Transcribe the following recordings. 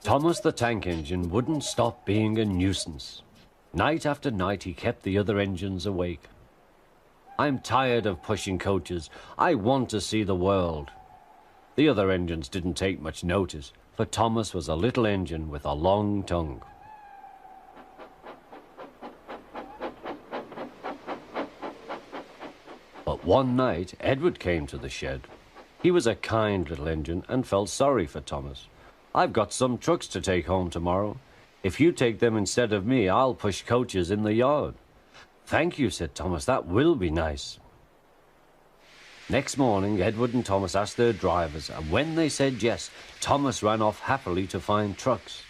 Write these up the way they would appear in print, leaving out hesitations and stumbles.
Thomas the tank engine wouldn't stop being a nuisance. Night after night he kept the other engines awake. I'm tired of pushing coaches. I want to see the world. The other engines didn't take much notice, for Thomas was a little engine with a long tongue. But one night, Edward came to the shed. He was a kind little engine and felt sorry for Thomas. "I've got some trucks to take home tomorrow. If you take them instead of me, I'll push coaches in the yard." "Thank you," said Thomas. "That will be nice." Next morning, Edward and Thomas asked their drivers, and when they said yes, Thomas ran off happily to find trucks.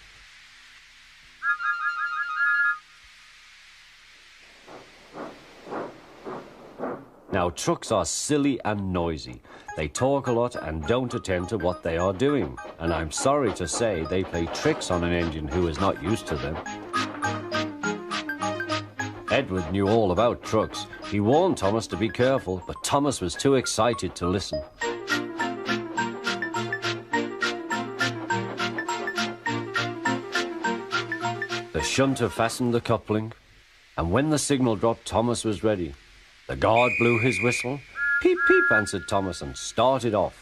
Now, trucks are silly and noisy. They talk a lot and don't attend to what they are doing. And I'm sorry to say they play tricks on an engine who is not used to them. Edward knew all about trucks. He warned Thomas to be careful, but Thomas was too excited to listen. The shunter fastened the coupling, and when the signal dropped, Thomas was ready. The guard blew his whistle. "Peep, peep," answered Thomas, and started off.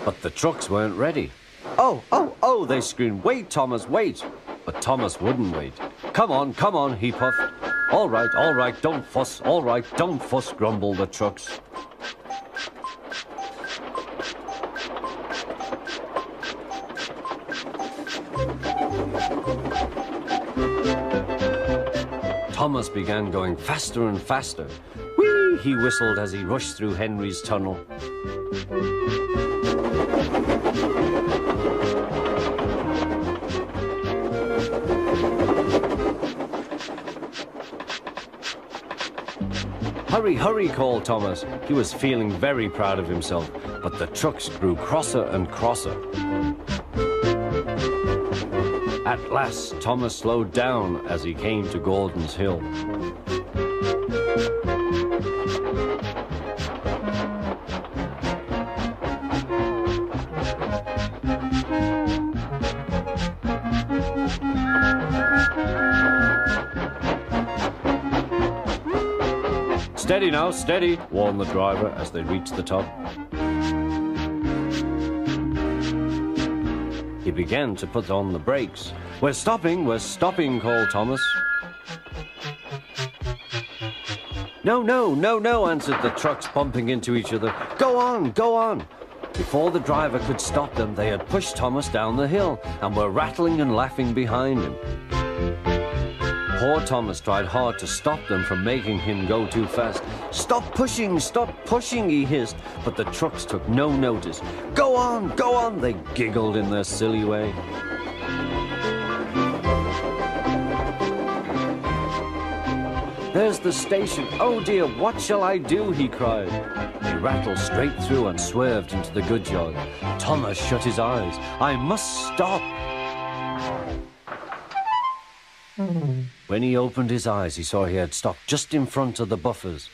But the trucks weren't ready. "Oh, oh, oh," they screamed. "Wait, Thomas, wait." But Thomas wouldn't wait. Come on," he puffed. All right, don't fuss. All right, don't fuss," grumbled the trucks. Thomas began going faster and faster. "Whee!" he whistled as he rushed through Henry's tunnel. "Hurry, hurry," called Thomas. He was feeling very proud of himself, but the trucks grew crosser and crosser. At last, Thomas slowed down as he came to Gordon's Hill. "Steady now, steady," warned the driver as they reached the top. He began to put on the brakes. We're stopping," called Thomas. No, answered the trucks, bumping into each other. Go on. Before the driver could stop them, they had pushed Thomas down the hill and were rattling and laughing behind him. Poor Thomas tried hard to stop them from making him go too fast. Stop pushing, he hissed, but the trucks took no notice. Go on, they giggled in their silly way. There's the station. Oh dear, what shall I do? He cried. He rattled straight through and swerved into the goods yard. Thomas shut his eyes. I must stop. When he opened his eyes, he saw he had stopped just in front of the buffers.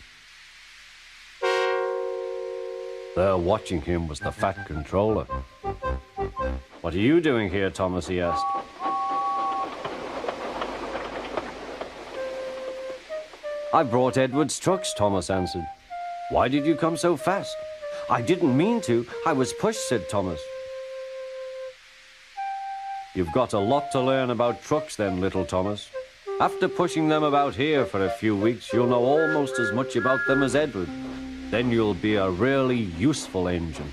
There watching him was the fat controller. What are you doing here, Thomas? He asked. I brought Edward's trucks, Thomas answered. Why did you come so fast? I didn't mean to. I was pushed, said Thomas. You've got a lot to learn about trucks then, little Thomas. After pushing them about here for a few weeks, you'll know almost as much about them as Edward. Then you'll be a really useful engine.